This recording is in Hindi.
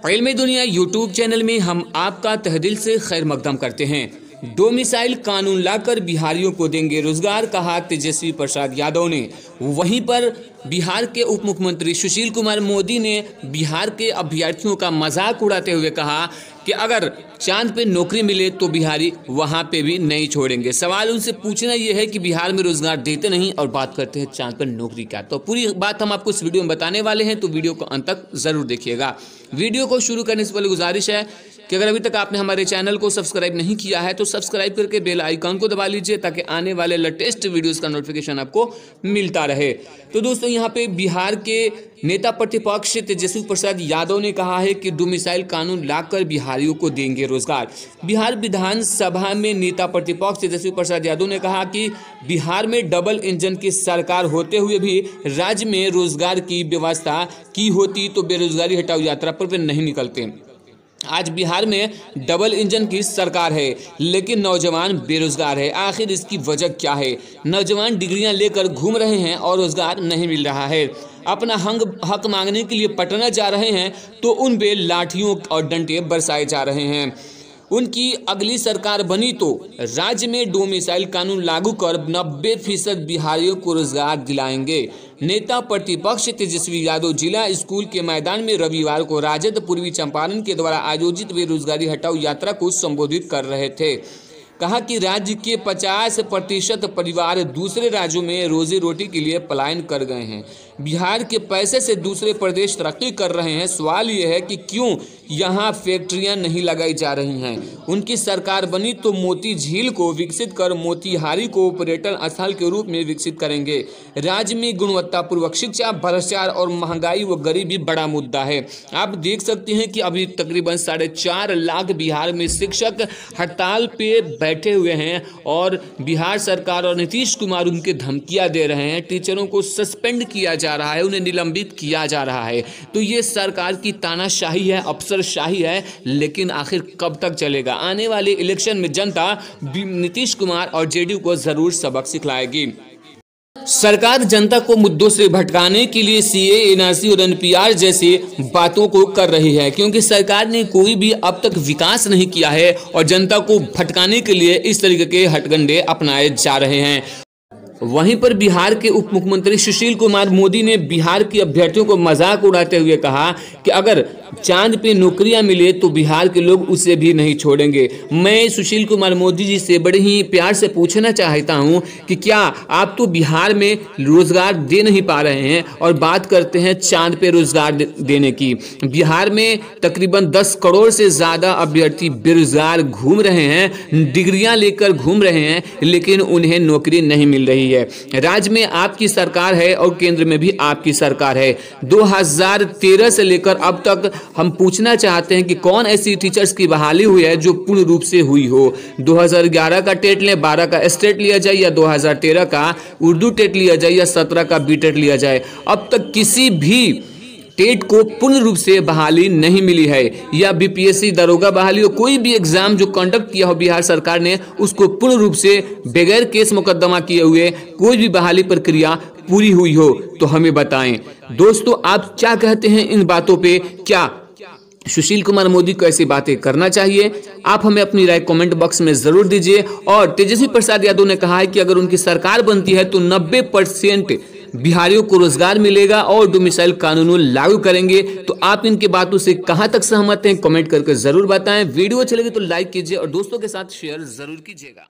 इल्मी दुनिया यूट्यूब चैनल में हम आपका तहदिल से खैर मकदम करते हैं। डोमिसाइल कानून लाकर बिहारियों को देंगे रोजगार, कहा तेजस्वी प्रसाद यादव ने। वहीं पर बिहार के उप मुख्यमंत्री सुशील कुमार मोदी ने बिहार के अभ्यर्थियों का मजाक उड़ाते हुए कहा कि अगर चांद पे नौकरी मिले तो बिहारी वहां पे भी नहीं छोड़ेंगे। सवाल उनसे पूछना यह है कि बिहार में रोजगार देते नहीं और बात करते हैं चांद पर नौकरी का। तो पूरी बात हम आपको इस वीडियो में बताने वाले हैं, तो वीडियो को अंत तक जरूर देखिएगा। वीडियो को शुरू करने से पहले गुजारिश है कि अगर अभी तक आपने हमारे चैनल को सब्सक्राइब नहीं किया है तो सब्सक्राइब करके बेल आइकन को दबा लीजिए ताकि आने वाले लेटेस्ट वीडियोस का नोटिफिकेशन आपको मिलता रहे। तो दोस्तों, यहाँ पे बिहार के नेता प्रतिपक्ष तेजस्वी प्रसाद यादव ने कहा है कि डोमिसाइल कानून लाकर बिहारियों को देंगे रोजगार। बिहार विधानसभा में नेता प्रतिपक्ष तेजस्वी प्रसाद यादव ने कहा कि बिहार में डबल इंजन की सरकार होते हुए भी राज्य में रोजगार की व्यवस्था की होती तो बेरोजगारी हटाओ यात्रा पर वे नहीं निकलते। आज बिहार में डबल इंजन की सरकार है लेकिन नौजवान बेरोजगार है। आखिर इसकी वजह क्या है? नौजवान डिग्रियां लेकर घूम रहे हैं और रोजगार नहीं मिल रहा है। अपना हक मांगने के लिए पटना जा रहे हैं तो उन पे लाठियों और डंडे बरसाए जा रहे हैं। उनकी अगली सरकार बनी तो राज्य में डोमिसाइल कानून लागू कर 90% बिहारियों को रोजगार दिलाएंगे। नेता प्रतिपक्ष तेजस्वी यादव जिला स्कूल के मैदान में रविवार को राजद पूर्वी चंपारण के द्वारा आयोजित बेरोजगारी हटाओ यात्रा को संबोधित कर रहे थे। कहा कि राज्य के 50% परिवार दूसरे राज्यों में रोजी रोटी के लिए पलायन कर गए हैं। बिहार के पैसे से दूसरे प्रदेश तरक्की कर रहे हैं। सवाल यह है कि क्यों यहाँ फैक्ट्रियां नहीं लगाई जा रही हैं। उनकी सरकार बनी तो मोती झील को विकसित कर मोतिहारी को पर्यटन स्थल के रूप में विकसित करेंगे। राज्य में गुणवत्तापूर्वक शिक्षा, भ्रष्टाचार और महंगाई व गरीबी बड़ा मुद्दा है। आप देख सकते हैं कि अभी तकरीबन 4.5 लाख बिहार में शिक्षक हड़ताल पे बैठे हुए हैं और बिहार सरकार और नीतीश कुमार उनके धमकियां दे रहे हैं। टीचरों को सस्पेंड किया जा रहा है, उन्हें निलंबित किया जा रहा है। तो ये सरकार की तानाशाही है, अफसरशाही है, लेकिन आखिर कब तक चलेगा? आने वाले इलेक्शन में जनता नीतीश कुमार और जेडीयू को जरूर सबक सिखलाएगी। सरकार जनता को मुद्दों से भटकाने के लिए सीए, एनआरसी और एनपीआर जैसी बातों को कर रही है, क्योंकि सरकार ने कोई भी अब तक विकास नहीं किया है और जनता को भटकाने के लिए इस तरीके के हथकंडे अपनाए जा रहे हैं। वहीं पर बिहार के उप मुख्यमंत्री सुशील कुमार मोदी ने बिहार के अभ्यर्थियों को मजाक उड़ाते हुए कहा कि अगर चांद पे नौकरियां मिले तो बिहार के लोग उसे भी नहीं छोड़ेंगे। मैं सुशील कुमार मोदी जी से बड़े ही प्यार से पूछना चाहता हूं कि क्या आप तो बिहार में रोजगार दे नहीं पा रहे हैं और बात करते हैं चांद पे रोजगार देने की। बिहार में तकरीबन 10 करोड़ से ज़्यादा अभ्यर्थी बेरोजगार घूम रहे हैं, डिग्रियां लेकर घूम रहे हैं, लेकिन उन्हें नौकरी नहीं मिल रही है। राज्य में आपकी सरकार है और केंद्र में भी आपकी सरकार है। 2013 से लेकर अब तक हम पूछना चाहते हैं कि कौन ऐसी टीचर्स की बहाली हुई है जो पूर्ण रूप से हुई हो। 2011 का टेट लें, 12 का स्टेट लिया जाए या 2013 का उर्दू टेट लिया जाए या 17 का बीटेट लिया जाए, अब तक किसी भी टेट को पूर्ण रूप से बहाली नहीं मिली है। या बीपीएससी दरोगा बहाली हो, कोई भी एग्जाम जो कंडक्ट किया हो बिहार सरकार ने, उसको पूर्ण रूप से बगैर केस मुकदमा किए हुए कोई भी बहाली प्रक्रिया पूरी हुई हो तो हमें बताएं। दोस्तों, आप क्या कहते हैं इन बातों पे? क्या सुशील कुमार मोदी को ऐसी बातें करना चाहिए? आप हमें अपनी राय कमेंट बॉक्स में जरूर दीजिए। और तेजस्वी प्रसाद यादव ने कहा है कि अगर उनकी सरकार बनती है तो 90% बिहारियों को रोजगार मिलेगा और डोमिसाइल कानून लागू करेंगे। तो आप इनकी बातों से कहां तक सहमत हैं? कमेंट करके जरूर बताएं। वीडियो अच्छी लगी तो लाइक कीजिए और दोस्तों के साथ शेयर जरूर कीजिएगा।